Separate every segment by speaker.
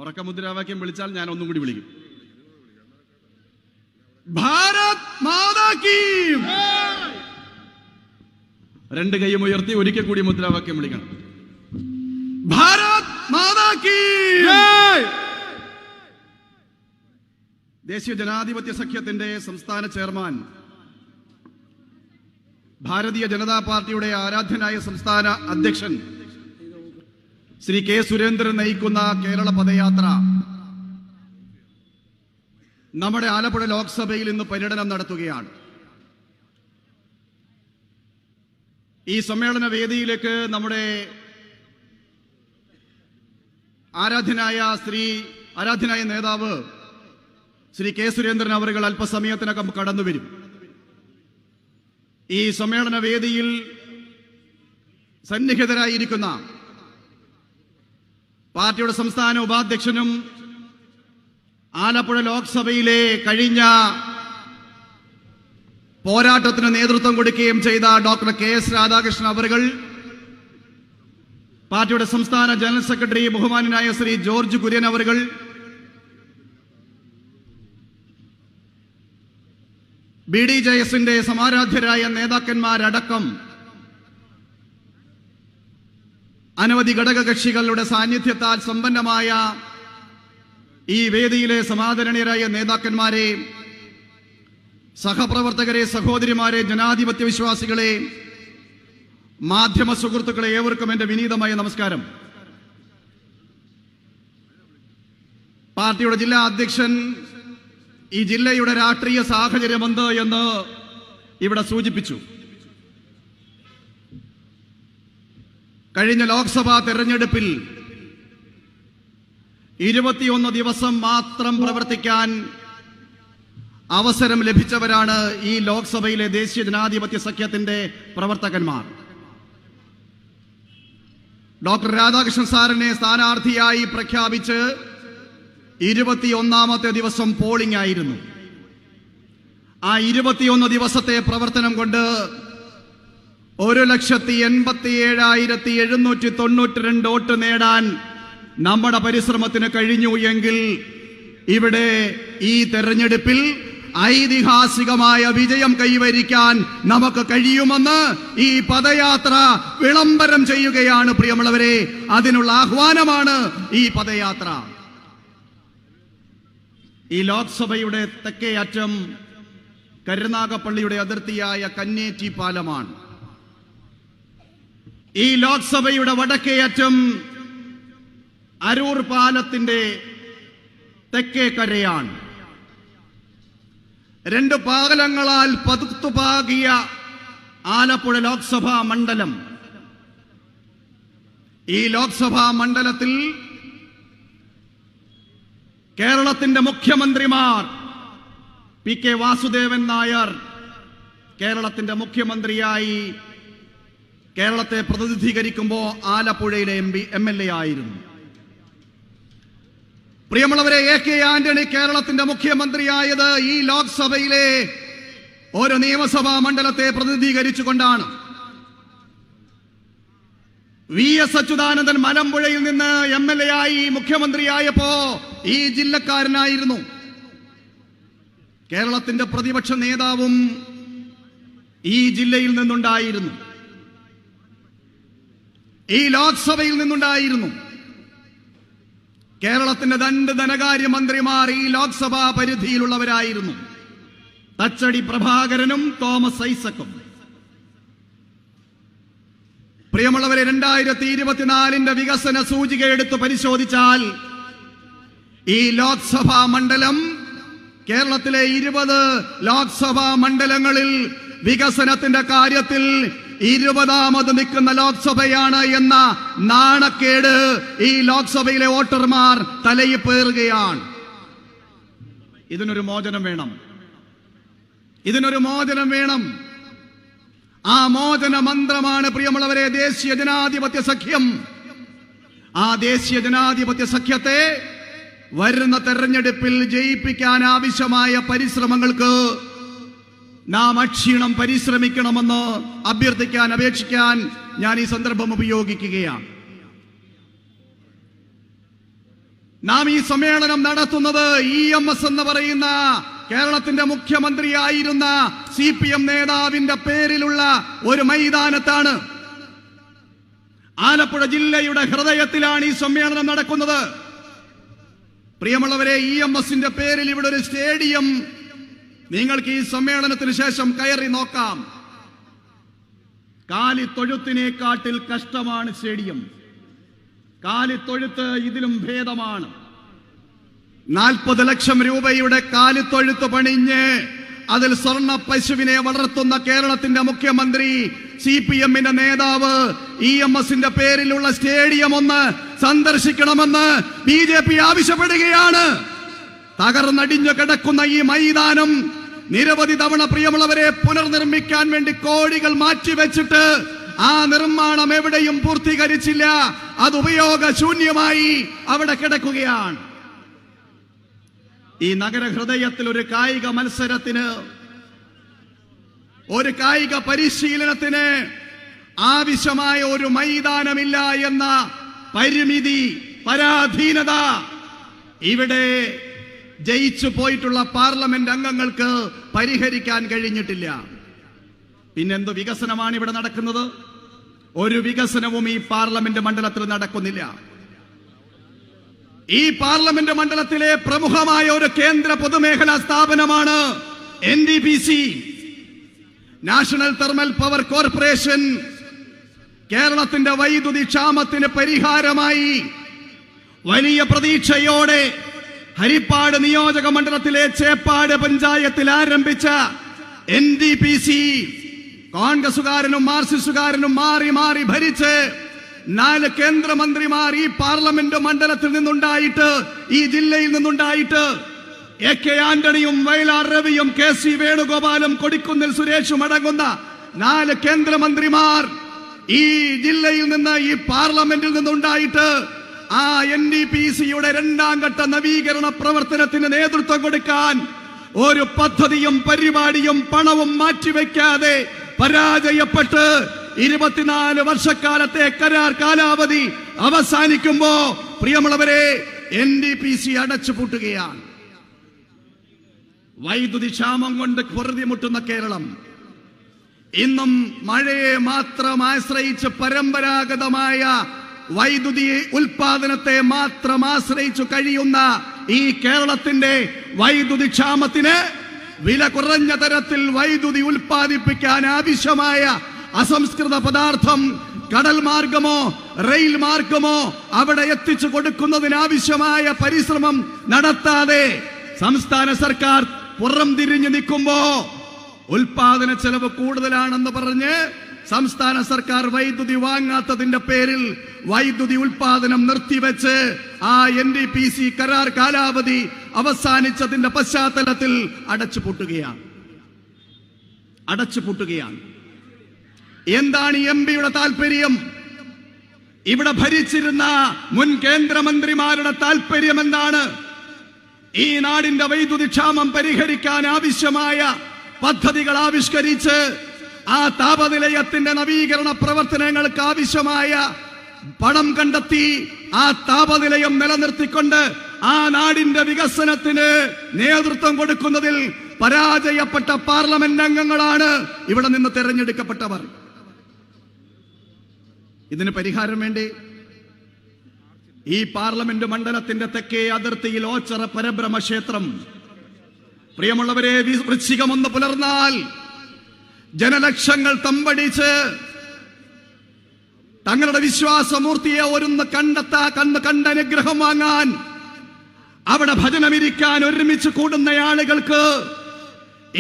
Speaker 1: ഉറക്ക മുദ്രാവാക്യം വിളിച്ചാൽ ഞാൻ ഒന്നും കൂടി വിളിക്കും. ഭാരത് മാതാ കീ. രണ്ട് കൈയും ഉയർത്തി ഒരിക്കൽ കൂടി മുദ്രാവാക്യം വിളിക്കണം. ഭാരത് മാതാ കീ. ദേശീയ ജനാധിപത്യ സഖ്യത്തിന്റെ സംസ്ഥാന ചെയർമാൻ, ഭാരതീയ ജനതാ പാർട്ടിയുടെ ആരാധ്യനായ സംസ്ഥാന അധ്യക്ഷൻ ശ്രീ കെ സുരേന്ദ്രൻ നയിക്കുന്ന കേരള പദയാത്ര നമ്മുടെ ആലപ്പുഴ ലോക്സഭയിൽ ഇന്ന് പര്യടനം നടത്തുകയാണ്. ഈ സമ്മേളന വേദിയിലേക്ക് നമ്മുടെ ആരാധ്യനായ നേതാവ് ശ്രീ കെ സുരേന്ദ്രൻ അവர்கள் അല്പസമയത്തിനകം കടന്നുവരും. ഈ സമ്മേളന വേദിയിൽ സന്നിഹിതരായിരിക്കുന്ന പാർട്ടിയുടെ സംസ്ഥാന ഉപാധ്യക്ഷനും ആലപ്പുഴ ലോക്സഭയിലെ കഴിഞ്ഞ പോരാട്ടത്തിന് നേതൃത്വം കൊടുക്കുകയും ചെയ്ത ഡോക്ടർ കെ എസ് രാധാകൃഷ്ണൻ അവர்கள், പാർട്ടിയുടെ സംസ്ഥാന ജനറൽ സെക്രട്ടറി ബഹുമാനായ ശ്രീ ജോർജ് കുര്യൻ അവர்கள், BDJS-ന്റെ സമാരാധ്യരായ നേതാക്കന്മാരടക്കം അനവധി ഘടകകക്ഷികളുടെ സാന്നിധ്യത്താൽ സമ്പന്നമായ ഈ വേദിയിലെ സമാദരണീയരായ നേതാക്കന്മാരെ, സഹപ്രവർത്തകരെ, സഹോദരിമാരെ, ജനാധിപത്യ വിശ്വാസികളെ, മാധ്യമ സുഹൃത്തുക്കളെ, ഏവർക്കും എന്റെ വിനീതമായ നമസ്കാരം. പാർട്ടിയുടെ ജില്ലാ അധ്യക്ഷൻ ഈ ജില്ലയുടെ രാഷ്ട്രീയ സാഹചര്യമെന്ത് എന്ന് ഇവിടെ സൂചിപ്പിച്ചു. കഴിഞ്ഞ ലോക്സഭാ തെരഞ്ഞെടുപ്പിൽ 21 ദിവസം മാത്രം പ്രവർത്തിക്കാൻ അവസരം ലഭിച്ചവരാണ് ഈ ലോക്സഭയിലെ ദേശീയ ജനാധിപത്യ സഖ്യത്തിന്റെ പ്രവർത്തകന്മാർ. ഡോക്ടർ രാധാകൃഷ്ണൻ സാറിനെ സ്ഥാനാർത്ഥിയായി പ്രഖ്യാപിച്ച് 21ാമത്തെ ദിവസം പോളിംഗ് ആയിരുന്നു. ആ 21 ദിവസത്തെ പ്രവർത്തനം കൊണ്ട് 1,87,792 വോട്ട് നേടാൻ നമ്മുടെ പരിശ്രമത്തിന് കഴിഞ്ഞു എങ്കിൽ ഇവിടെ ഈ തെരഞ്ഞെടുപ്പിൽ ഐതിഹാസികമായ വിജയം കൈവരിക്കാൻ നമുക്ക് കഴിയുമെന്ന് ഈ പദയാത്ര വിളംബരം ചെയ്യുകയാണ്. പ്രിയമുള്ളവരെ, അതിനുള്ള ആഹ്വാനമാണ് ഈ പദയാത്ര. ഈ ലോക്സഭയുടെ തെക്കേ അറ്റം കരുനാഗപ്പള്ളിയുടെ അതിർത്തിയായ കന്നേറ്റി പാലമാണ്. ഈ ലോക്സഭയുടെ വടക്കേ അറ്റം അരൂർ പാലത്തിന്റെ തെക്കേ കരയാണ്. രണ്ട് പാലങ്ങളാൽ പതുത്തുപാകിയ ആലപ്പുഴ ലോക്സഭാ മണ്ഡലം. ഈ ലോക്സഭാ മണ്ഡലത്തിൽ കേരളത്തിന്റെ മുഖ്യമന്ത്രിമാർ PK വാസുദേവൻ നായർ കേരളത്തിന്റെ മുഖ്യമന്ത്രിയായി കേരളത്തെ പ്രതിനിധീകരിക്കുമ്പോൾ ആലപ്പുഴയിലെ MLA ആയിരുന്നു. പ്രിയമുള്ളവരെ, AK ആന്റണി കേരളത്തിന്റെ മുഖ്യമന്ത്രിയായത് ഈ ലോക്സഭയിലെ ഒരു നിയമസഭാ മണ്ഡലത്തെ പ്രതിനിധീകരിച്ചുകൊണ്ടാണ്. VS അച്യുതാനന്ദൻ മലമ്പുഴയിൽ നിന്ന് MLA ആയി മുഖ്യമന്ത്രിയായപ്പോ ഈ ജില്ലക്കാരനായിരുന്നു. കേരളത്തിന്റെ പ്രതിപക്ഷ നേതാവും ഈ ജില്ലയിൽ നിന്നുണ്ടായിരുന്നു, ഈ ലോക്സഭയിൽ നിന്നുണ്ടായിരുന്നു. കേരളത്തിന്റെ 2 ധനകാര്യമന്ത്രിമാർ ഈ ലോക്സഭാ പരിധിയിലുള്ളവരായിരുന്നു, തച്ചടി പ്രഭാകരനും തോമസ് ഐസക്കും. പ്രിയമുള്ളവരെ, 2024 വികസന സൂചിക എടുത്ത് പരിശോധിച്ചാൽ ഈ ലോക്സഭാ മണ്ഡലം കേരളത്തിലെ 20 ലോക്സഭാ മണ്ഡലങ്ങളിൽ വികസനത്തിന്റെ കാര്യത്തിൽ 20ാമത് നിൽക്കുന്ന ലോക്സഭയാണ് എന്ന നാണക്കേട് ഈ ലോക്സഭയിലെ വോട്ടർമാർ തലയിൽ പേറുകയാണ്. ഇതിനൊരു മോചനം വേണം, ഇതിനൊരു മോചനം വേണം. ആ മോചന മന്ത്രമാണ് പ്രിയമുള്ളവരെ ദേശീയ ജനാധിപത്യ സഖ്യം. ആ ദേശീയ ജനാധിപത്യ സഖ്യത്തെ വരുന്ന തെരഞ്ഞെടുപ്പിൽ ജയിപ്പിക്കാൻ ആവശ്യമായ പരിശ്രമങ്ങൾക്ക് നാം അക്ഷീണം പരിശ്രമിക്കണമെന്ന് അഭ്യർത്ഥിക്കാൻ, അപേക്ഷിക്കാൻ ഞാൻ ഈ സന്ദർഭം ഉപയോഗിക്കുകയാണ്. നാം ഈ സമ്മേളനം നടത്തുന്നത് EMS എന്ന് പറയുന്ന കേരളത്തിന്റെ മുഖ്യമന്ത്രിയായിരുന്ന CPM നേതാവിന്റെ പേരിലുള്ള ഒരു മൈതാനത്താണ്. ആലപ്പുഴ ജില്ലയുടെ ഹൃദയത്തിലാണ് ഈ സമ്മേളനം നടക്കുന്നത്. പ്രിയമുള്ളവരെ, EMSന്റെ പേരിൽ ഇവിടെ ഒരു സ്റ്റേഡിയം നിങ്ങൾക്ക് ഈ സമ്മേളനത്തിന് ശേഷം കയറി നോക്കാം. കാലിത്തൊഴുത്തിനെക്കാട്ടിൽ കഷ്ടമാണ് സ്റ്റേഡിയം. കാലിത്തൊഴുത്ത് ഇതിലും ഭേദമാണ്. 40 ലക്ഷം രൂപയുടെ കാലിത്തൊഴുത്ത് പണിഞ്ഞ് അതിൽ സ്വർണ്ണ പശുവിനെ വളർത്തുന്ന കേരളത്തിന്റെ മുഖ്യമന്ത്രി CPMന്റെ നേതാവ് EMSന്റെ പേരിലുള്ള സ്റ്റേഡിയം ഒന്ന് സന്ദർശിക്കണമെന്ന് BJP ആവശ്യപ്പെടുകയാണ്. തകർന്നടിഞ്ഞു കിടക്കുന്ന ഈ മൈതാനം നിരവധി തവണ പ്രിയമുള്ളവരെ പുനർനിർമ്മിക്കാൻ വേണ്ടി കോടികൾ മാറ്റിവെച്ചിട്ട് ആ നിർമ്മാണം എവിടെയും പൂർത്തീകരിച്ചില്ല. അത് ഉപയോഗശൂന്യമായി അവിടെ കിടക്കുകയാണ്. ഈ നഗരഹൃദയത്തിൽ ഒരു കായിക മത്സരത്തിന്, ഒരു കായിക പരിശീലനത്തിന് ആവശ്യമായ ഒരു മൈതാനമില്ല എന്ന പരിമിതി, പരാധീനത ഇവിടെ ജയിച്ചു പോയിട്ടുള്ള പാർലമെന്റ് അംഗങ്ങൾക്ക് പരിഹരിക്കാൻ കഴിഞ്ഞിട്ടില്ല. പിന്നെന്ത് വികസനമാണ് ഇവിടെ നടക്കുന്നത്? ഒരു വികസനവും ഈ പാർലമെന്റ് മണ്ഡലത്തിൽ നടക്കുന്നില്ല. ഈ പാർലമെന്റ് മണ്ഡലത്തിലെ പ്രമുഖമായ ഒരു കേന്ദ്ര പൊതുമേഖലാ സ്ഥാപനമാണ് NTPC, national thermal power corporation. കേരളത്തിന്റെ വൈദ്യുതി ക്ഷാമത്തിന് പരിഹാരമായി വലിയ പ്രതീക്ഷയോടെ ഹരിപ്പാട് നിയോജക മണ്ഡലത്തിലെ ചേപ്പാട് പഞ്ചായത്തിൽ ആരംഭിച്ച NTPC കോൺഗ്രസുകാരനും മാർക്സിസ്റ്റുകാരനും മാറി മാറി ഭരിച്ച് 4 കേന്ദ്രമന്ത്രിമാർ ഈ പാർലമെന്റ് മണ്ഡലത്തിൽ നിന്നുണ്ടായിട്ട്, ഈ ജില്ലയിൽ നിന്നുണ്ടായിട്ട്, AK ആന്റണിയും വയലാർ രവിയും KC വേണുഗോപാലും കൊടിക്കുന്നിൽ സുരേഷും അടങ്ങുന്ന 4 കേന്ദ്രമന്ത്രിമാർ ഈ ജില്ലയിൽ നിന്ന്, ഈ പാർലമെന്റിൽ നിന്നുണ്ടായിട്ട് ആ NTPCയുടെ 2ാം ഘട്ട നവീകരണ പ്രവർത്തനത്തിന് നേതൃത്വം കൊടുക്കാൻ ഒരു പദ്ധതിയും പരിപാടിയും പണവും മാറ്റിവെക്കാതെ പരാജയപ്പെട്ട് 24 വർഷക്കാലത്തെ കരാർ കാലാവധി അവസാനിക്കുമ്പോ പ്രിയമുള്ളവരെ NTPC അടച്ചുപൂട്ടുകയാണ്. വൈദ്യുതി ക്ഷാമം കൊണ്ട് പൊറുതിമുട്ടുന്ന കേരളം, ഇന്നും മഴയെ മാത്രം ആശ്രയിച്ച് പരമ്പരാഗതമായ വൈദ്യുതി ഉൽപാദനത്തെ മാത്രം ആശ്രയിച്ചു കഴിയുന്ന ഈ കേരളത്തിന്റെ വൈദ്യുതി ക്ഷാമത്തിന് വില കുറഞ്ഞ തരത്തിൽ വൈദ്യുതി ഉൽപ്പാദിപ്പിക്കാൻ ആവശ്യമായ അസംസ്കൃത പദാർത്ഥം കടൽ മാർഗമോ റെയിൽ മാർഗമോ അവിടെ എത്തിച്ചു കൊടുക്കുന്നതിനാവശ്യമായ പരിശ്രമം നടത്താതെ സംസ്ഥാന സർക്കാർ പുറം തിരിഞ്ഞു നിൽക്കുമ്പോ ഉൽപാദന ചെലവ് കൂടുതലാണെന്ന് പറഞ്ഞ് സംസ്ഥാന സർക്കാർ വൈദ്യുതി വാങ്ങാത്തതിന്റെ പേരിൽ വൈദ്യുതി ഉൽപാദനം നിർത്തിവെച്ച് ആ NTPC കരാർ കാലാവധി അവസാനിച്ചതിന്റെ പശ്ചാത്തലത്തിൽ അടച്ചുപൂട്ടുകയാണ്. എന്താണ് ഈ MP-യുടെ താല്പര്യം? ഇവിടെ ഭരിച്ചിരുന്ന മുൻ കേന്ദ്രമന്ത്രിമാരുടെ താല്പര്യം എന്താണ്? ഈ നാടിന്റെ വൈദ്യുതി ക്ഷാമം പരിഹരിക്കാൻ ആവശ്യമായ പദ്ധതികൾ ആവിഷ്കരിച്ച് ആ താപനിലയത്തിന്റെ നവീകരണ പ്രവർത്തനങ്ങൾക്ക് ആവശ്യമായ പണം കണ്ടെത്തി ആ താപനിലയം നിലനിർത്തിക്കൊണ്ട് ആ നാടിന്റെ വികസനത്തിന് നേതൃത്വം കൊടുക്കുന്നതിൽ പരാജയപ്പെട്ട പാർലമെന്റ് അംഗങ്ങളാണ് ഇവിടെ നിന്ന് തെരഞ്ഞെടുക്കപ്പെട്ടവർ. ഇതിന് പരിഹാരം വേണ്ടി ഈ പാർലമെന്റ് മണ്ഡലത്തിന്റെ തെക്കേ അതിർത്തിയിൽ ഓച്ചറ പരബ്രഹ്മ ക്ഷേത്രം, പ്രിയമുള്ളവരെ, വൃശ്ചികമൊന്ന് പുലർന്നാൽ ജനലക്ഷങ്ങൾ തമ്പടിച്ച് തങ്ങളുടെ വിശ്വാസമൂർത്തിയെ കണ്ട് അനുഗ്രഹം വാങ്ങാൻ അവിടെ ഭജനമിരിക്കാൻ ഒരുമിച്ച് കൂടുന്ന ആളുകൾക്ക്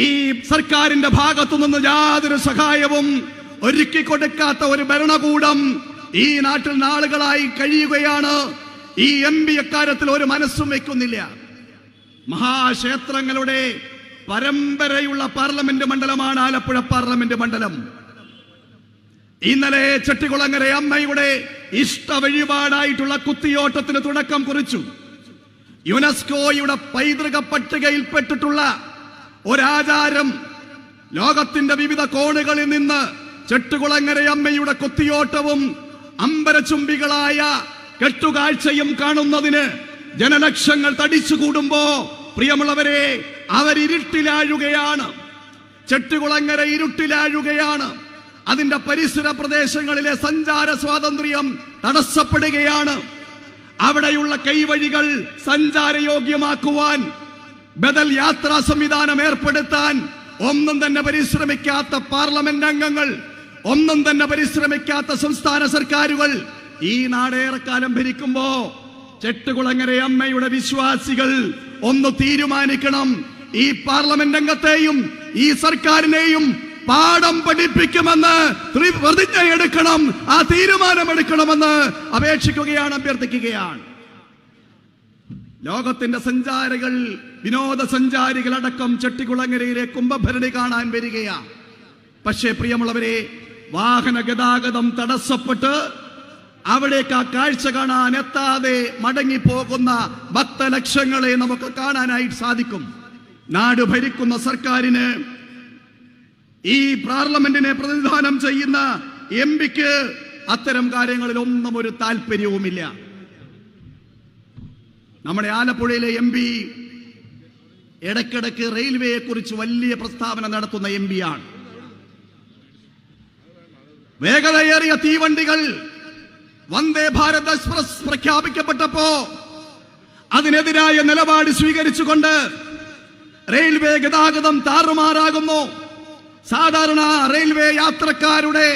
Speaker 1: ഈ സർക്കാരിന്റെ ഭാഗത്തുനിന്ന് യാതൊരു സഹായവും ഒരുക്കി കൊടുക്കാത്ത ഒരു ഭരണകൂടം ഈ നാട്ടിൽ നാളുകളായി കഴിയുകയാണ്. ഈ MP അക്കാര്യത്തിൽ ഒരു മനസ്സും വെക്കുന്നില്ല. മഹാക്ഷേത്രങ്ങളുടെ പരമ്പരയുള്ള പാർലമെന്റ് മണ്ഡലമാണ് ആലപ്പുഴ പാർലമെന്റ് മണ്ഡലം. ഇന്നലെ ചെട്ടികുളങ്ങര അമ്മയുടെ ഇഷ്ട വഴിപാടായിട്ടുള്ള കുത്തിയോട്ടത്തിന് തുടക്കം കുറിച്ചു. യുനെസ്കോയുടെ പൈതൃക പട്ടികയിൽപ്പെട്ടിട്ടുള്ള ഒരാചാരം ലോകത്തിന്റെ വിവിധ കോണുകളിൽ നിന്ന് ചെട്ടുകുളങ്ങര അമ്മയുടെ കുത്തിയോട്ടവും അമ്പരചുംബികളായ കെട്ടുകാഴ്ചയും കാണുന്നതിന് ജനലക്ഷങ്ങൾ തടിച്ചുകൂടുമ്പോ പ്രിയമുള്ളവരെ, അവരിരുട്ടിലാഴുകയാണ്. ചെട്ടികുളങ്ങര ഇരുട്ടിലാഴുകയാണ്. അതിന്റെ പരിസര പ്രദേശങ്ങളിലെ സഞ്ചാര സ്വാതന്ത്ര്യം തടസ്സപ്പെടുകയാണ്. അവിടെയുള്ള കൈവഴികൾ സഞ്ചാരയോഗ്യമാക്കുവാൻ, ബദൽ യാത്രാ സംവിധാനം ഏർപ്പെടുത്താൻ ഒന്നും തന്നെ പരിശ്രമിക്കാത്ത പാർലമെന്റ് അംഗങ്ങൾ, ഒന്നും തന്നെ പരിശ്രമിക്കാത്ത സംസ്ഥാന സർക്കാരുകൾ ഈ നാടേറെക്കാലം ഭരിക്കുമ്പോ ചെട്ടുകുളങ്ങര അമ്മയുടെ വിശ്വാസികൾ ഒന്ന് തീരുമാനിക്കണം. ഈ പാർലമെന്റ് അംഗത്തെയും ഈ സർക്കാരിനെയും പാഠം പഠിപ്പിക്കുമെന്ന് പ്രതിജ്ഞയെടുക്കണം. ആ തീരുമാനമെടുക്കണമെന്ന് അപേക്ഷിക്കുകയാണ്, അഭ്യർത്ഥിക്കുകയാണ്. ലോകത്തിന്റെ സഞ്ചാരികൾ, വിനോദസഞ്ചാരികളടക്കം ചെട്ടികുളങ്ങരയിലെ കുംഭഭരണി കാണാൻ വരികയാണ്. പക്ഷേ പ്രിയമുള്ളവരെ, വാഹന ഗതാഗതം തടസ്സപ്പെട്ട് അവിടേക്ക് ആ കാഴ്ച കാണാൻ എത്താതെ മടങ്ങിപ്പോകുന്ന ഭക്തലക്ഷങ്ങളെ നമുക്ക് കാണാനായിട്ട് സാധിക്കും. നാട് ഭരിക്കുന്ന സർക്കാരിന്, ഈ പാർലമെന്റിനെ പ്രതിനിധാനം ചെയ്യുന്ന എംപിക്ക് അത്തരം കാര്യങ്ങളിൽ ഒന്നും ഒരു താല്പര്യവുമില്ല. നമ്മുടെ ആലപ്പുഴയിലെ എംപി ഇടയ്ക്കിടയ്ക്ക് റെയിൽവേയെ കുറിച്ച് വലിയ പ്രസ്താവന നടത്തുന്ന എംപിയാണ്. വേഗതയേറിയ തീവണ്ടികൾ വന്ദേ ഭാരത് എക്സ്പ്രസ് പ്രഖ്യാപിക്കപ്പെട്ടപ്പോ അതിനെതിരായ നിലപാട് സ്വീകരിച്ചുകൊണ്ട് റെയിൽവേ ഗതാഗതം താറുമാറാകുന്നു. സാധാരണ റെയിൽവേ യാത്രക്കാരുടെ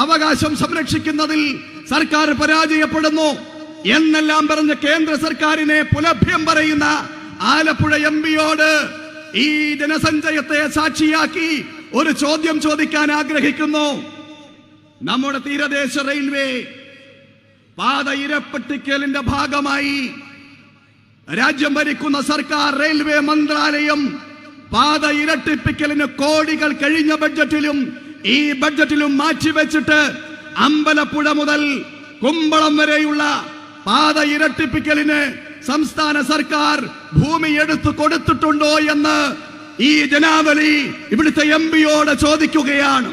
Speaker 1: അവകാശം സംരക്ഷിക്കുന്നതിൽ സർക്കാർ പരാജയപ്പെടുന്നു എന്നെല്ലാം പറഞ്ഞ് കേന്ദ്ര സർക്കാരിനെ പുലഭ്യം പറയുന്ന ആലപ്പുഴ എംപിയോട് ഈ ജനസഞ്ചയത്തെ സാക്ഷിയാക്കി ഒരു ചോദ്യം ചോദിക്കാൻ ആഗ്രഹിക്കുന്നു. നമ്മുടെ തീരദേശ റെയിൽവേ പാത ഇരപ്പട്ടിക്കലിന്റെ ഭാഗമായി രാജ്യം ഭരിക്കുന്ന സർക്കാർ റെയിൽവേ മന്ത്രാലയം പാത ഇരട്ടിപ്പിക്കലിന് കോടികൾ കഴിഞ്ഞ ബഡ്ജറ്റിലും ഈ ബഡ്ജറ്റിലും മാറ്റിവെച്ചിട്ട് അമ്പലപ്പുഴ മുതൽ കുമ്പളം വരെയുള്ള പാത ഇരട്ടിപ്പിക്കലിന് സംസ്ഥാന സർക്കാർ ഭൂമി എടുത്തു കൊടുത്തിട്ടുണ്ടോ എന്ന് ഈ ജനാവലി ഇവിടുത്തെ എംപിയോട് ചോദിക്കുകയാണ്.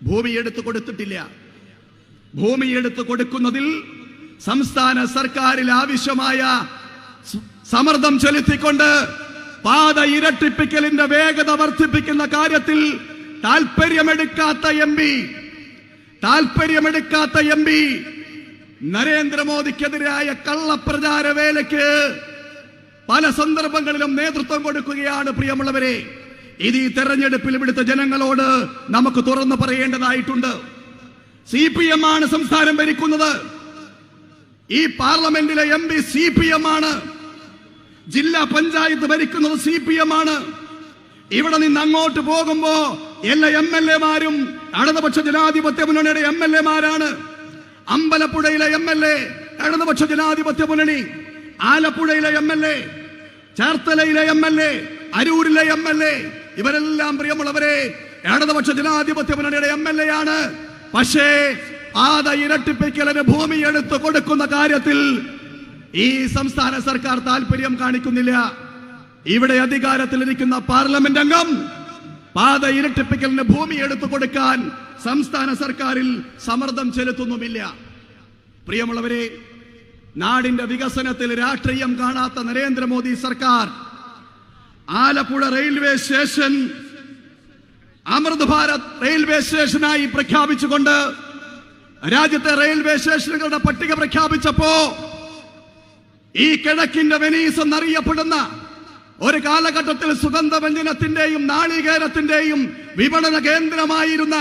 Speaker 1: ഭൂമി എടുത്തു കൊടുത്തിട്ടില്ല. ഭൂമി എടുത്തു കൊടുക്കുന്നതിൽ സംസ്ഥാന സർക്കാരിൽ ആവശ്യമായ സമ്മർദ്ദം ചെലുത്തിക്കൊണ്ട് പാത ഇരട്ടിപ്പിക്കലിന്റെ വേഗത വർദ്ധിപ്പിക്കുന്ന കാര്യത്തിൽ താല്പര്യമെടുക്കാത്ത എം പി നരേന്ദ്രമോദിക്കെതിരായ കള്ളപ്രചാര വേലയ്ക്ക് പല സന്ദർഭങ്ങളിലും നേതൃത്വം കൊടുക്കുകയാണ്. പ്രിയമുള്ളവരെ, ഇത് ഈ തെരഞ്ഞെടുപ്പിൽ ഇവിടുത്തെ ജനങ്ങളോട് നമുക്ക് തുറന്നു പറയേണ്ടതായിട്ടുണ്ട്. CPM ആണ് സംസ്ഥാനം ഭരിക്കുന്നത്. ഈ പാർലമെന്റിലെ എംപി CPM ആണ്. ജില്ലാ പഞ്ചായത്ത് ഭരിക്കുന്നത് CPM ആണ്. ഇവിടെ നിന്ന് അങ്ങോട്ട് പോകുമ്പോ എല്ലാ MLA-മാരും ഇടതുപക്ഷ ജനാധിപത്യ മുന്നണിയുടെ MLA-മാരാണ്. അമ്പലപ്പുഴയിലെ MLA ഇടതുപക്ഷ ജനാധിപത്യ മുന്നണി, ആലപ്പുഴയിലെ MLA, ചേർത്തലയിലെ MLA, അരൂരിലെ MLA, ഇവരെല്ലാം പ്രിയമുള്ളവരെ ഇടതുപക്ഷ ജനാധിപത്യ മുന്നണിയുടെ MLA ആണ്. പക്ഷേ പാത ഇരട്ടിപ്പിക്കലിന് ഭൂമി എടുത്തു കൊടുക്കുന്ന കാര്യത്തിൽ ഈ സംസ്ഥാന സർക്കാർ താല്പര്യം കാണിക്കുന്നില്ല. ഇവിടെ അധികാരത്തിലിരിക്കുന്ന പാർലമെന്റ് അംഗം പാത ഇരട്ടിപ്പിക്കലിന് ഭൂമി എടുത്തു കൊടുക്കാൻ സംസ്ഥാന സർക്കാരിൽ സമ്മർദ്ദം ചെലുത്തുന്നുമില്ല. പ്രിയമുള്ളവരെ, നാടിന്റെ വികസനത്തിൽ രാഷ്ട്രീയം കാണാത്ത നരേന്ദ്രമോദി സർക്കാർ ആലപ്പുഴ റെയിൽവേ സ്റ്റേഷൻ അമൃത് ഭാരത് റെയിൽവേ സ്റ്റേഷനായി പ്രഖ്യാപിച്ചുകൊണ്ട് രാജ്യത്തെ റെയിൽവേ സ്റ്റേഷനുകളുടെ പട്ടിക പ്രഖ്യാപിച്ചപ്പോ ഈ കിഴക്കിന്റെ വെനീസ് എന്നറിയപ്പെടുന്ന ഒരു കാലഘട്ടത്തിൽ സുഗന്ധവ്യഞ്ജനത്തിന്റെയും നാളികേരത്തിന്റെയും വിപണന കേന്ദ്രമായിരുന്ന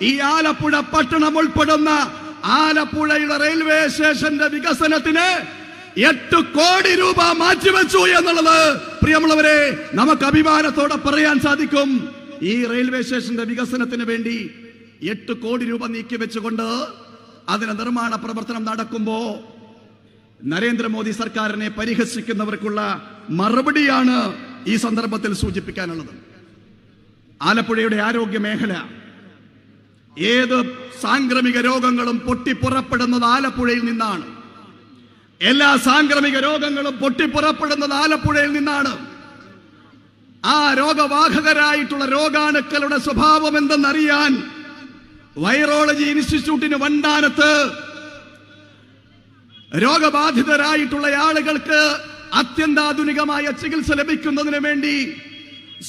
Speaker 1: ഈ ആലപ്പുഴ പട്ടണം ഉൾപ്പെടുന്ന ആലപ്പുഴയുടെ റെയിൽവേ സ്റ്റേഷന്റെ വികസനത്തിന് 8 കോടി രൂപ മാറ്റിവെച്ചു എന്നുള്ളത് പ്രിയമുള്ളവരെ നമുക്ക് അഭിമാനത്തോടെ പറയാൻ സാധിക്കും. ഈ റെയിൽവേ സ്റ്റേഷന്റെ വികസനത്തിന് വേണ്ടി 8 കോടി രൂപ നീക്കിവെച്ചുകൊണ്ട് അതിന് നിർമ്മാണ പ്രവർത്തനം നടക്കുമ്പോ നരേന്ദ്രമോദി സർക്കാരിനെ പരിഹസിക്കുന്നവർക്കുള്ള മറുപടിയാണ് ഈ സന്ദർഭത്തിൽ സൂചിപ്പിക്കാനുള്ളത്. ആലപ്പുഴയുടെ ആരോഗ്യ മേഖല, ഏത് സാംക്രമിക രോഗങ്ങളും പൊട്ടിപ്പുറപ്പെടുന്നത് ആലപ്പുഴയിൽ നിന്നാണ്. എല്ലാ സാംക്രമിക രോഗങ്ങളും പൊട്ടിപ്പുറപ്പെടുന്നത് ആലപ്പുഴയിൽ നിന്നാണ്. ആ രോഗവാഹകരായിട്ടുള്ള രോഗാണുക്കളുടെ സ്വഭാവം എന്തെന്നറിയാൻ വൈറോളജി ഇൻസ്റ്റിറ്റ്യൂട്ടിന് വണ്ടാനത്ത് രോഗബാധിതരായിട്ടുള്ള ആളുകൾക്ക് അത്യന്താധുനികമായ ചികിത്സ ലഭിക്കുന്നതിന് വേണ്ടി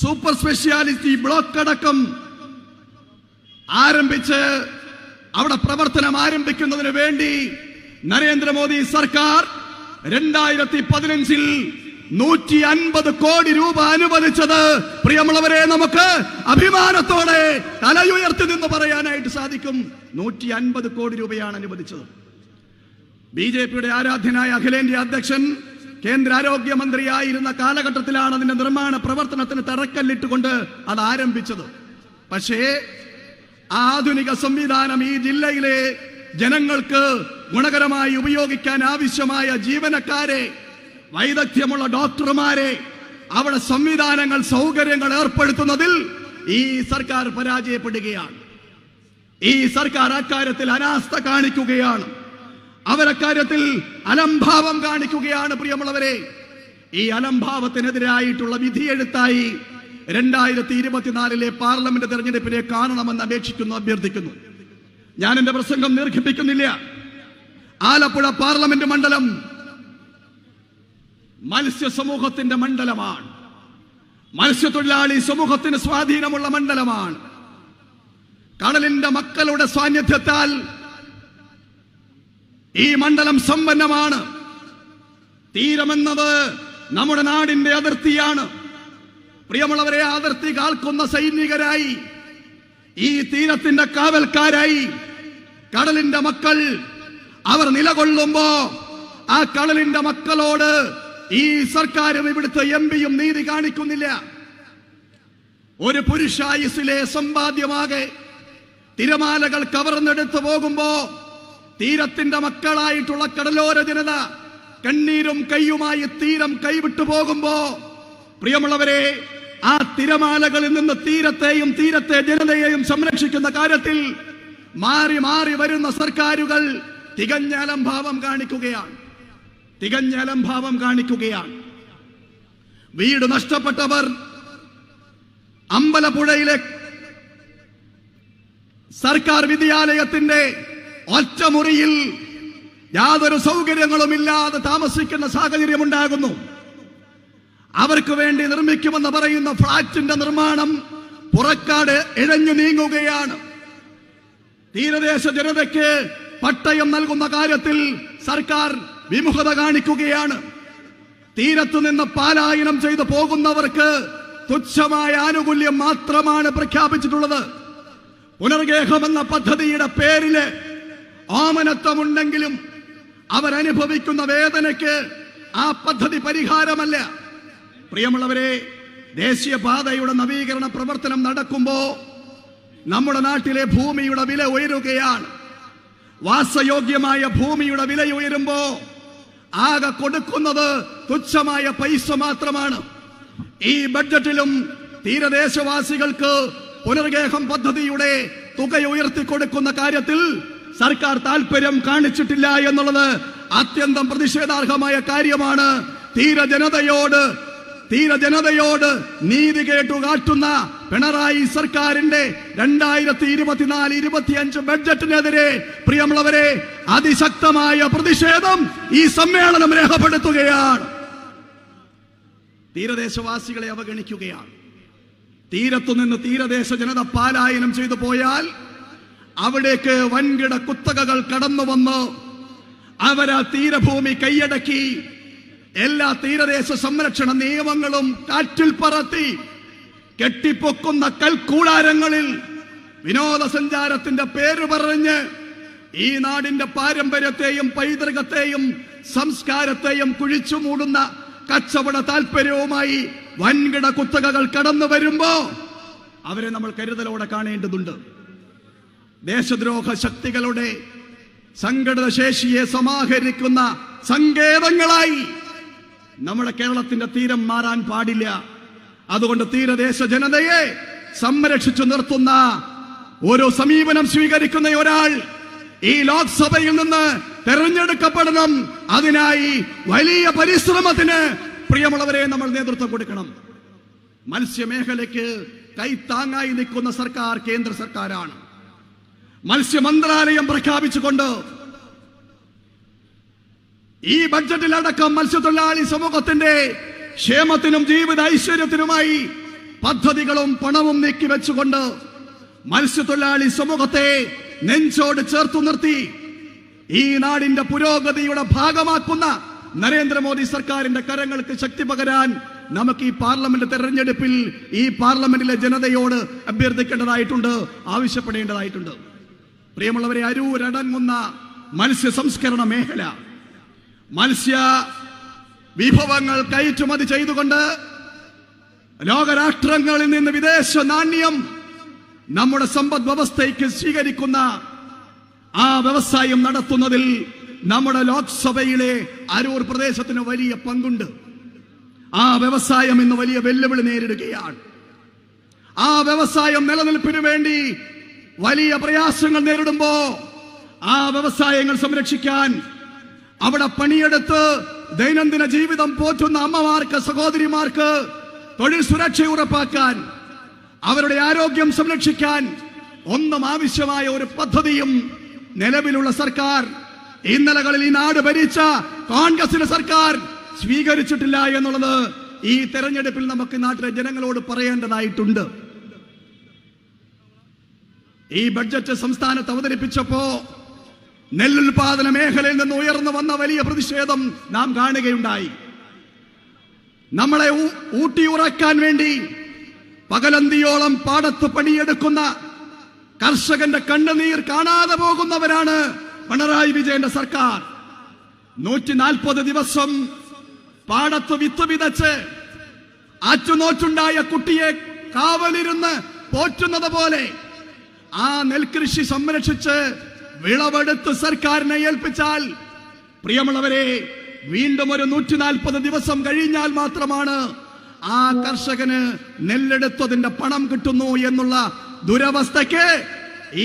Speaker 1: സൂപ്പർ സ്പെഷ്യാലിറ്റി ബ്ലോക്ക് അടക്കം ആരംഭിച്ച് അവിടെ പ്രവർത്തനം ആരംഭിക്കുന്നതിന് വേണ്ടി നരേന്ദ്രമോദി സർക്കാർ 2015 150 കോടി രൂപ അനുവദിച്ചത് പ്രിയമുള്ളവരെ നമുക്ക് അഭിമാനത്തോടെ തലയുയർത്തി നിന്ന് പറയാനായിട്ട് സാധിക്കും. 150 കോടി രൂപയാണ് അനുവദിച്ചത്. ബിജെപിയുടെ ആരാധ്യനായ അഖിലേന്ത്യാ അധ്യക്ഷൻ കേന്ദ്ര ആരോഗ്യമന്ത്രിയായിരുന്ന കാലഘട്ടത്തിലാണ് അതിന്റെ നിർമ്മാണ പ്രവർത്തനത്തിന് തറക്കല്ലിട്ടുകൊണ്ട് അത് ആരംഭിച്ചത്. പക്ഷേ ആധുനിക സംവിധാനം ഈ ജില്ലയിലെ ജനങ്ങൾക്ക് ഗുണകരമായി ഉപയോഗിക്കാൻ ആവശ്യമായ ജീവനക്കാരെ, വൈദഗ്ധ്യമുള്ള ഡോക്ടർമാരെ, അവിടെ സംവിധാനങ്ങൾ, സൗകര്യങ്ങൾ ഏർപ്പെടുത്തുന്നതിൽ ഈ സർക്കാർ പരാജയപ്പെടുകയാണ്. ഈ സർക്കാർ അക്കാര്യത്തിൽ അനാസ്ഥ കാണിക്കുകയാണ്. അവരക്കാര്യത്തിൽ അലംഭാവം കാണിക്കുകയാണ്. പ്രിയമുള്ളവരെ, ഈ അലംഭാവത്തിനെതിരായിട്ടുള്ള വിധിയെഴുത്തായി 2024 പാർലമെന്റ് തെരഞ്ഞെടുപ്പിനെ കാണണമെന്ന് അപേക്ഷിക്കുന്നു, അഭ്യർത്ഥിക്കുന്നു. ഞാൻ എന്റെ പ്രസംഗം ദീർഘിപ്പിക്കുന്നില്ല. ആലപ്പുഴ പാർലമെന്റ് മണ്ഡലം മത്സ്യ സമൂഹത്തിന്റെ മണ്ഡലമാണ്. മത്സ്യത്തൊഴിലാളി സമൂഹത്തിന് സ്വാധീനമുള്ള മണ്ഡലമാണ്. കടലിന്റെ മക്കളുടെ സാന്നിധ്യത്താൽ ഈ മണ്ഡലം സമ്പന്നമാണ്. തീരമെന്നത് നമ്മുടെ നാടിന്റെ അതിർത്തിയാണ്. പ്രിയമുള്ളവരെ, അതിർത്തി കാൽക്കുന്ന സൈനികരായി, ഈ തീരത്തിന്റെ കാവൽക്കാരായി കടലിന്റെ മക്കൾ അവർ നിലകൊള്ളുമ്പോ ആ കടലിന്റെ മക്കളോട് ഈ സർക്കാരും ഇവിടുത്തെ എംപിയും നീതി കാണിക്കുന്നില്ല. ഒരു പുരുഷായുസിലെ സമ്പാദ്യമാകെ തിരമാലകൾ കവർന്നെടുത്തു പോകുമ്പോ തീരത്തിന്റെ മക്കളായിട്ടുള്ള കടലോര ജനത കണ്ണീരും കയ്യുമായി തീരം കൈവിട്ടു പോകുമ്പോ, പ്രിയമുള്ളവരെ, ആ തിരമാലകളിൽ നിന്ന് തീരത്തെയും തീരത്തെ ജനതയെയും സംരക്ഷിക്കുന്ന കാര്യത്തിൽ മാറി മാറി വരുന്ന സർക്കാരുകൾ തികഞ്ഞ അലംഭാവം കാണിക്കുകയാണ്. വീട് നഷ്ടപ്പെട്ടവർ അമ്പലപ്പുഴയിലെ സർക്കാർ വിദ്യാലയത്തിന്റെ ഒറ്റമുറിയിൽ യാതൊരു സൗകര്യങ്ങളുമില്ലാതെ താമസിക്കുന്ന സാഹചര്യമുണ്ടാകുന്നു. അവർക്ക് വേണ്ടി നിർമ്മിക്കുമെന്ന് പറയുന്ന ഫ്ളാറ്റിന്റെ നിർമ്മാണം പുറക്കാട് ഇഴഞ്ഞു നീങ്ങുകയാണ്. തീരദേശ ജനതയ്ക്ക് പട്ടയം നൽകുന്ന കാര്യത്തിൽ സർക്കാർ വിമുഖത കാണിക്കുകയാണ്. തീരത്തു നിന്ന് പലായനം ചെയ്തു പോകുന്നവർക്ക് തുച്ഛമായ ആനുകൂല്യം മാത്രമാണ് പ്രഖ്യാപിച്ചിട്ടുള്ളത്. പുനർഗേഹമെന്ന പദ്ധതിയുടെ പേരില് ഓമനത്വമുണ്ടെങ്കിലും അവരനുഭവിക്കുന്ന വേദനയ്ക്ക് ആ പദ്ധതി പരിഹാരമല്ല. പ്രിയമുള്ളവരെ, ദേശീയപാതയുടെ നവീകരണ പ്രവർത്തനം നടക്കുമ്പോ നമ്മുടെ നാട്ടിലെ ഭൂമിയുടെ വില ഉയരുകയാണ്. വാസയോഗ്യമായ ഭൂമിയുടെ വില ഉയരുമ്പോ ആകെ കൊടുക്കുന്നത് തുച്ഛമായ പൈസ മാത്രമാണ്. ഈ ബഡ്ജറ്റിലും തീരദേശവാസികൾക്ക് പുനർഗേഹം പദ്ധതിയുടെ തുക ഉയർത്തി കൊടുക്കുന്ന കാര്യത്തിൽ സർക്കാർ താല്പര്യം കാണിച്ചിട്ടില്ല എന്നുള്ളത് അത്യന്തം പ്രതിഷേധാർഹമായ കാര്യമാണ്. തീരജനതയോട് നീതി കേട്ടുകാട്ടുന്ന പിണറായി സർക്കാരിന്റെ 2024-25 ബഡ്ജറ്റിനെതിരെ പ്രിയമുള്ളവരെ, അതിശക്തമായ പ്രതിഷേധം ഈ സമ്മേളനം രേഖപ്പെടുത്തുകയാണ്. തീരദേശവാസികളെ അവഗണിക്കുകയാണ്. തീരത്തുനിന്ന് തീരദേശ ജനത പലായനം ചെയ്തു പോയാൽ അവിടേക്ക് വൻകിട കുത്തകകൾ കടന്നു വന്ന് അവരാ തീരഭൂമി കൈയടക്കി എല്ലാ തീരദേശ സംരക്ഷണ നിയമങ്ങളും കാറ്റിൽ പറത്തി കെട്ടിപ്പൊക്കുന്ന കൽക്കൂടാരങ്ങളിൽ വിനോദസഞ്ചാരത്തിന്റെ പേര് പറഞ്ഞ് ഈ നാടിന്റെ പാരമ്പര്യത്തെയും പൈതൃകത്തെയും സംസ്കാരത്തെയും കുഴിച്ചു മൂടുന്ന കച്ചവട താല്പര്യവുമായി വൻകിട കുത്തകകൾ കടന്നു വരുമ്പോ അവരെ നമ്മൾ കരുതലോടെ കാണേണ്ടതുണ്ട്. ദേശദ്രോഹ ശക്തികളുടെ സംഘടിത ശേഷിയെ സമാഹരിക്കുന്ന സങ്കേതങ്ങളായി നമ്മുടെ കേരളത്തിന്റെ തീരം മാറാൻ പാടില്ല. അതുകൊണ്ട് തീരദേശ ജനതയെ സംരക്ഷിച്ചു നിർത്തുന്ന ഒരു സമീപനം സ്വീകരിക്കുന്ന ഒരാൾ ഈ ലോക്സഭയിൽ നിന്ന് തെരഞ്ഞെടുക്കപ്പെടണം. അതിനായി വലിയ പരിശ്രമത്തിന് പ്രിയമുള്ളവരെ നമ്മൾ നേതൃത്വം കൊടുക്കണം. മത്സ്യമേഖലയ്ക്ക് കൈത്താങ്ങായി നിൽക്കുന്ന സർക്കാർ കേന്ദ്ര സർക്കാരാണ്. മത്സ്യ മന്ത്രാലയം പ്രഖ്യാപിച്ചുകൊണ്ട് ഈ ബഡ്ജറ്റിലടക്കം മത്സ്യത്തൊഴിലാളി സമൂഹത്തിന്റെ ക്ഷേമത്തിനും ജീവിത ഐശ്വര്യത്തിനുമായി പദ്ധതികളും പണവും നീക്കിവെച്ചുകൊണ്ട് മത്സ്യത്തൊഴിലാളി സമൂഹത്തെ നെഞ്ചോട് ചേർത്തു നിർത്തി ഈ നാടിന്റെ പുരോഗതിയുടെ ഭാഗമാക്കുന്ന നരേന്ദ്രമോദി സർക്കാരിന്റെ കരങ്ങൾക്ക് ശക്തി പകരാൻ നമുക്ക് ഈ പാർലമെന്റ് തെരഞ്ഞെടുപ്പിൽ ഈ പാർലമെന്റിലെ ജനതയോട് അഭ്യർത്ഥിക്കേണ്ടതായിട്ടുണ്ട്, ആവശ്യപ്പെടേണ്ടതായിട്ടുണ്ട്. പ്രിയമുള്ളവരെ, അരൂരടങ്ങുന്ന മത്സ്യ സംസ്കരണ മേഖല, മത്സ്യ വിഭവങ്ങൾ കയറ്റുമതി ചെയ്തുകൊണ്ട് ലോകരാഷ്ട്രങ്ങളിൽ നിന്ന് വിദേശ നാണ്യം നമ്മുടെ സമ്പദ് വ്യവസ്ഥയ്ക്ക് സ്വീകരിക്കുന്ന ആ വ്യവസായം നടത്തുന്നതിൽ നമ്മുടെ ലോക്സഭയിലെ അരൂർ പ്രദേശത്തിന് വലിയ പങ്കുണ്ട്. ആ വ്യവസായം ഇന്ന് വലിയ വെല്ലുവിളി നേരിടുകയാണ്. ആ വ്യവസായം നിലനിൽപ്പിനു വേണ്ടി വലിയ പ്രയാസങ്ങൾ നേരിടുമ്പോ ആ വ്യവസായങ്ങൾ സംരക്ഷിക്കാൻ, അവിടെ പണിയെടുത്ത് ദൈനംദിന ജീവിതം പോറ്റുന്ന അമ്മമാർക്ക്, സഹോദരിമാർക്ക് തൊഴിൽ സുരക്ഷ ഉറപ്പാക്കാൻ, അവരുടെ ആരോഗ്യം സംരക്ഷിക്കാൻ ഒന്നും ആവശ്യമായ ഒരു പദ്ധതിയും നിലവിലുള്ള സർക്കാർ, ഇന്നലകളിൽ ഈ നാട് ഭരിച്ച കോൺഗ്രസിന്റെ സർക്കാർ സ്വീകരിച്ചിട്ടില്ല എന്നുള്ളത് ഈ തെരഞ്ഞെടുപ്പിൽ നമുക്ക് നാട്ടിലെ ജനങ്ങളോട് പറയേണ്ടതായിട്ടുണ്ട്. ഈ ബഡ്ജറ്റ് സംസ്ഥാനത്ത് അവതരിപ്പിച്ചപ്പോ നെല്ലുൽപാദന മേഖലയിൽ നിന്ന് ഉയർന്നു വന്ന വലിയ പ്രതിഷേധം നാം കാണുകയുണ്ടായി. നമ്മളെ ഊട്ടിയുറക്കാൻ വേണ്ടി പകലന്തിയോളം പാടത്ത് പണിയെടുക്കുന്ന കർഷകന്റെ കണ്ണുനീർ കാണാതെ പോകുന്നവരാണ് പിണറായി വിജയന്റെ സർക്കാർ. 140 ദിവസം പാടത്ത് വിത്ത് വിതച്ച് ആറ്റുനോറ്റുണ്ടായ കുട്ടിയെ കാവലിരുന്ന് പോറ്റുന്നത് പോലെ ആ നെൽകൃഷി സംരക്ഷിച്ച് വിളവെടുത്ത് സർക്കാരിനെ ഏൽപ്പിച്ചാൽ, പ്രിയമുള്ളവരെ, വീണ്ടും ഒരു 140 ദിവസം കഴിഞ്ഞാൽ മാത്രമാണ് ആ കർഷകന് നെല്ലെടുത്തതിന്റെ പണം കിട്ടുന്നു എന്നുള്ള ദുരവസ്ഥയ്ക്ക്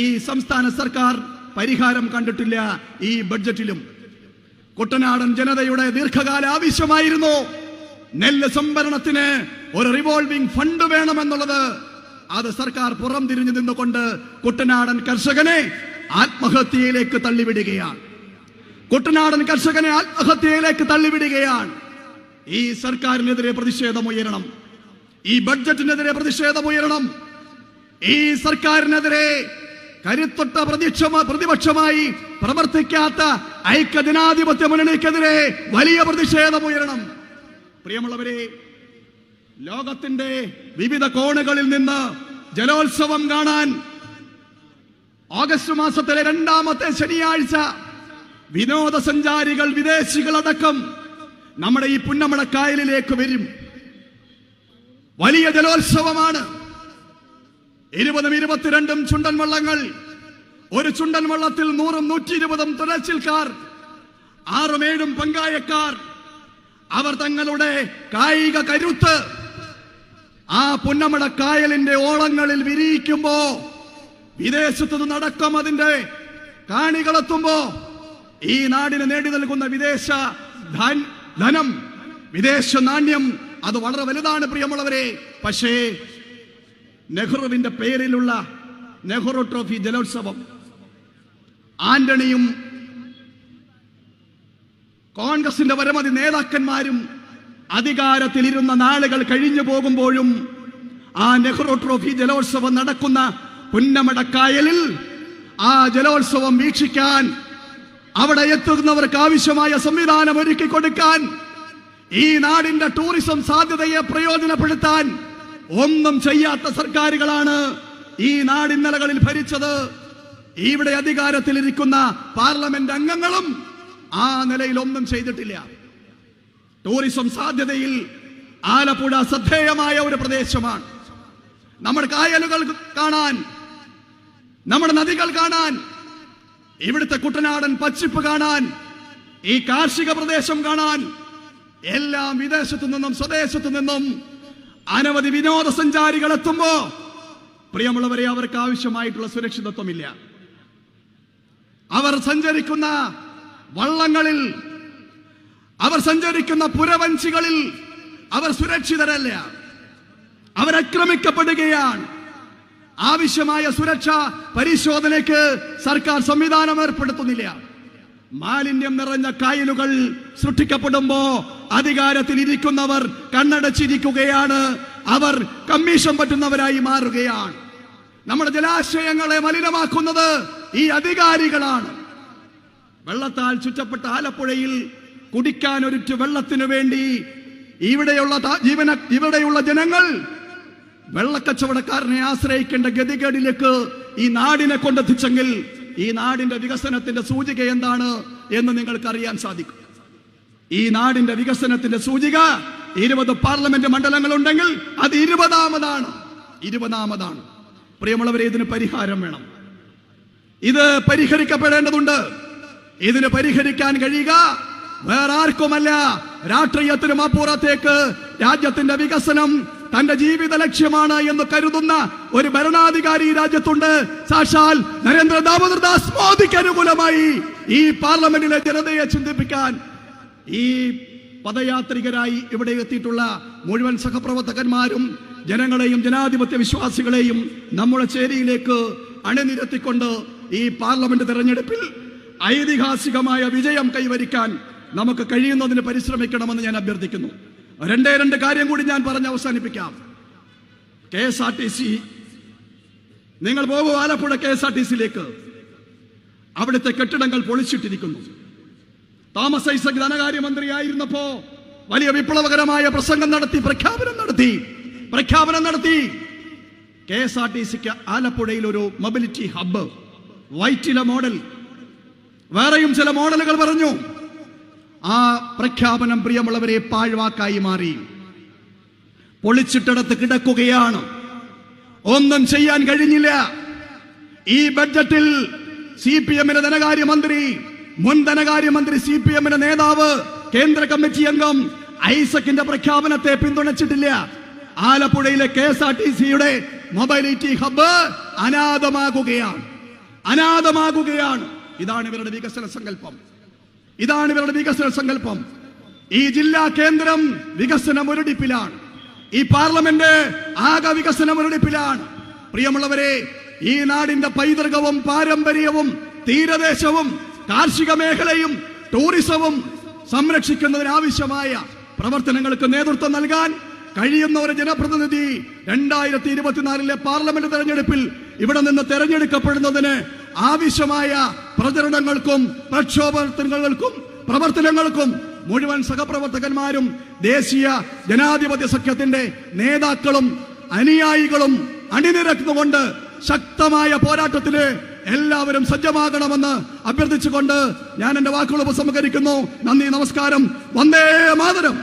Speaker 1: ഈ സംസ്ഥാന സർക്കാർ പരിഹാരം കണ്ടിട്ടില്ല. ഈ ബഡ്ജറ്റിലും കുട്ടനാടൻ ജനതയുടെ ദീർഘകാല ആവശ്യമായിരുന്നു നെല്ല് സംഭരണത്തിന് ഒരു റിവോൾവിംഗ് ഫണ്ട് വേണമെന്നുള്ളത്. അത് സർക്കാർ പുറം തിരിഞ്ഞു നിന്നുകൊണ്ട് കുട്ടനാടൻ കർഷകനെ ആത്മഹത്യയിലേക്ക് തള്ളിവിടുകയാണ്. കുട്ടനാടൻ കർഷകനെ ആത്മഹത്യയിലേക്ക് തള്ളിവിടുകയാണ്. ഈ സർക്കാരിനെതിരെ പ്രതിഷേധമുയരണം. ഈ ബഡ്ജറ്റിനെതിരെ പ്രതിഷേധമുയരണം. ഈ സർക്കാരിനെതിരെ കരുത്തൊട്ട പ്രതിപക്ഷമായി പ്രവർത്തിക്കാത്ത ഐക്യജനാധിപത്യ മുന്നണിക്കെതിരെ വലിയ പ്രതിഷേധമുയരണം. പ്രിയമുള്ളവരെ, ലോകത്തിന്റെ വിവിധ കോണുകളിൽ നിന്ന് ജലോത്സവം കാണാൻ ഓഗസ്റ്റ് മാസത്തിലെ 2ാമത്തെ ശനിയാഴ്ച വിനോദസഞ്ചാരികൾ, വിദേശികളടക്കം നമ്മുടെ ഈ പുന്നമട കായലിലേക്ക് വരും. വലിയ ജലോത്സവമാണ്. 20ഉം 22ഉം ചുണ്ടൻ വള്ളങ്ങൾ, ഒരു ചുണ്ടൻ വള്ളത്തിൽ 100ഉം 120ഉം തുഴച്ചിൽക്കാർ, 6ഉം 7ഉം പങ്കായക്കാർ, അവർ തങ്ങളുടെ കായിക കരുത്ത് ആ പുന്നമട കായലിന്റെ ഓളങ്ങളിൽ വിരിയിക്കുമ്പോ, വിദേശത്തു നിന്നടക്കം അതിന്റെ കാണികളെത്തുമ്പോ ഈ നാടിന് നേടി നൽകുന്ന വിദേശ ധനം, വിദേശ നാണ്യം അത് വളരെ വലുതാണ് പ്രിയമുള്ളവരെ. പക്ഷേ നെഹ്റുവിന്റെ പേരിലുള്ള നെഹ്റു ട്രോഫി ജലോത്സവം, ആന്റണിയും കോൺഗ്രസിന്റെ പരമതി നേതാക്കന്മാരും അധികാരത്തിലിരുന്ന നാളുകൾ കഴിഞ്ഞു പോകുമ്പോഴും ആ നെഹ്റു ട്രോഫി ജലോത്സവം നടക്കുന്ന പുന്നമടക്കായലിൽ ആ ജലോത്സവം വീക്ഷിക്കാൻ, അവിടെ എത്തുന്നവർക്ക് ആവശ്യമായ സംവിധാനം ഒരുക്കി കൊടുക്കാൻ, ഈ നാടിന്റെ ടൂറിസം സാധ്യതയെ പ്രയോജനപ്പെടുത്താൻ ഒന്നും ചെയ്യാത്ത സർക്കാരുകളാണ് ഈ നാട് ഇന്നലകളിൽ ഭരിച്ചത്. ഇവിടെ അധികാരത്തിലിരിക്കുന്ന പാർലമെന്റ് അംഗങ്ങളും ആ നിലയിൽ ഒന്നും ചെയ്തിട്ടില്ല. ടൂറിസം സാധ്യതയിൽ ആലപ്പുഴ ശ്രദ്ധേയമായ ഒരു പ്രദേശമാണ്. നമ്മുടെ കായലുകൾ കാണാൻ, നമ്മുടെ നദികൾ കാണാൻ, ഇവിടുത്തെ കുട്ടനാടൻ പച്ചിപ്പ് കാണാൻ, ഈ കാർഷിക പ്രദേശം കാണാൻ എല്ലാം വിദേശത്തു നിന്നും സ്വദേശത്തു നിന്നും അനവധി വിനോദസഞ്ചാരികൾ എത്തുമ്പോ, പ്രിയമുള്ളവരെ, അവർക്ക് ആവശ്യമായിട്ടുള്ള സുരക്ഷിതത്വമില്ല. അവർ സഞ്ചരിക്കുന്ന വള്ളങ്ങളിൽ, അവർ സഞ്ചരിക്കുന്ന പുരവഞ്ചികളിൽ അവർ സുരക്ഷിതരല്ല. അവരാക്രമിക്കപ്പെടുകയാണ്. ആവശ്യമായ സുരക്ഷാ പരിശോധനയ്ക്ക് സർക്കാർ സംവിധാനം ഏർപ്പെടുത്തുന്നില്ല. മാലിന്യം നിറഞ്ഞ കായലുകൾ സൃഷ്ടിക്കപ്പെടുമ്പോ അധികാരത്തിൽ ഇരിക്കുന്നവർ കണ്ണടച്ചിരിക്കുകയാണ്. അവർ കമ്മീഷൻ പറ്റുന്നവരായി മാറുകയാണ്. നമ്മുടെ ജലാശയങ്ങളെ മലിനമാക്കുന്നത് ഈ അധികാരികളാണ്. വെള്ളത്താൽ ചുറ്റപ്പെട്ട ആലപ്പുഴയിൽ കുടിക്കാൻ ഒരിറ്റു വെള്ളത്തിനു വേണ്ടി ഇവിടെയുള്ള ജനങ്ങൾ വെള്ളക്കച്ചവടക്കാരനെ ആശ്രയിക്കേണ്ട ഗതികേടിലേക്ക് ഈ നാടിനെ കൊണ്ടെത്തിച്ചെങ്കിൽ ഈ നാടിന്റെ വികസനത്തിന്റെ സൂചിക എന്താണ് എന്ന് നിങ്ങൾക്ക് അറിയാൻ സാധിക്കും. ഈ നാടിന്റെ വികസനത്തിന്റെ സൂചിക 20 പാർലമെന്റ് മണ്ഡലങ്ങൾ ഉണ്ടെങ്കിൽ അത് 20ാമതാണ്. പ്രിയമുള്ളവരെ, ഇതിന് പരിഹാരം വേണം. ഇത് പരിഹരിക്കപ്പെടേണ്ടതുണ്ട്. ഇതിന് പരിഹരിക്കാൻ കഴിയുക വേറെ ആർക്കുമല്ല, രാഷ്ട്രീയത്തിനും അപ്പുറത്തേക്ക് രാജ്യത്തിന്റെ വികസനം തന്റെ ജീവിത ലക്ഷ്യമാണ് എന്ന് കരുതുന്ന ഒരു ഭരണാധികാരി ഈ രാജ്യത്തുണ്ട്. സാക്ഷാൽ നരേന്ദ്ര ദാമോദർദാസ് മോദിക്ക് അനുകൂലമായി ഈ പാർലമെന്റിലെ ജനതയെ ചിന്തിപ്പിക്കാൻ ഈ പദയാത്രികരായി ഇവിടെ എത്തിയിട്ടുള്ള മുഴുവൻ സഹപ്രവർത്തകന്മാരും ജനങ്ങളെയും ജനാധിപത്യ വിശ്വാസികളെയും നമ്മുടെ ചേരിയിലേക്ക് അണിനിരത്തിക്കൊണ്ട് ഈ പാർലമെന്റ് തെരഞ്ഞെടുപ്പിൽ ഐതിഹാസികമായ വിജയം കൈവരിക്കാൻ നമുക്ക് കഴിയുന്നതിന് പരിശ്രമിക്കണമെന്ന് ഞാൻ അഭ്യർത്ഥിക്കുന്നു. 2 കാര്യം കൂടി ഞാൻ പറഞ്ഞ് അവസാനിപ്പിക്കാം. KSRTC, നിങ്ങൾ പോകൂ ആലപ്പുഴ KSRTCയിലേക്ക്. അവിടുത്തെ കെട്ടിടങ്ങൾ പൊളിച്ചിട്ടിരിക്കുന്നു. തോമസ് ഐസക് ധനകാര്യമന്ത്രിയായിരുന്നപ്പോ വലിയ വിപ്ലവകരമായ പ്രസംഗം നടത്തി, പ്രഖ്യാപനം നടത്തി. KSRTCക്ക് ആലപ്പുഴയിൽ ഒരു മൊബിലിറ്റി ഹബ്ബ്, വൈറ്റില മോഡൽ, വേറെയും ചില മോഡലുകൾ പറഞ്ഞു. ആ പ്രഖ്യാപനം പ്രിയമുള്ളവരെ പാഴ്വാക്കായി മാറി. പൊളിച്ചിട്ടിടത്ത് കിടക്കുകയാണ്. ഒന്നും ചെയ്യാൻ കഴിഞ്ഞില്ല. ഈ ബഡ്ജറ്റിൽ CPM-ന്റെ ധനകാര്യമന്ത്രി, മുൻ ധനകാര്യമന്ത്രി, CPM-ന്റെ നേതാവ്, കേന്ദ്ര കമ്മിറ്റി അംഗം ഐസക്കിന്റെ പ്രഖ്യാപനത്തെ പിന്തുണച്ചിട്ടില്ല. ആലപ്പുഴയിലെ KSRTCയുടെ മൊബൈലിറ്റി ഹബ്ബ് അനാഥമാകുകയാണ്. ഇതാണ് ഇവരുടെ വികസന സങ്കല്പം. ഈ ജില്ലാ കേന്ദ്രം വികസന മുരടിപ്പിലാണ്. ഈ പാർലമെന്റ് ആകെ വികസന മുരടിപ്പിലാണ്. പ്രിയമുള്ളവരെ, ഈ നാടിന്റെ പൈതൃകവും പാരമ്പര്യവും തീരദേശവും കാർഷിക മേഖലയും ടൂറിസവും സംരക്ഷിക്കുന്നതിനാവശ്യമായ പ്രവർത്തനങ്ങൾക്ക് നേതൃത്വം നൽകാൻ കഴിയുന്ന ഒരു ജനപ്രതിനിധി 2024 പാർലമെന്റ് തെരഞ്ഞെടുപ്പിൽ ഇവിടെ നിന്ന് തെരഞ്ഞെടുക്കപ്പെടുന്നതിന് ആവശ്യമായ പ്രചരണങ്ങൾക്കും പ്രവർത്തനങ്ങൾക്കും മുഴുവൻ സഹപ്രവർത്തകന്മാരും ദേശീയ ജനാധിപത്യ സഖ്യത്തിന്റെ നേതാക്കളും അനുയായികളും അണിനിരക്കുന്നുകൊണ്ട് ശക്തമായ പോരാട്ടത്തിന് എല്ലാവരും സജ്ജമാകണമെന്ന് അഭ്യർത്ഥിച്ചുകൊണ്ട് ഞാൻ എന്റെ വാക്കുകൾ ഉപസംഹരിക്കുന്നു. നന്ദി, നമസ്കാരം. വന്ദേ മാതരം.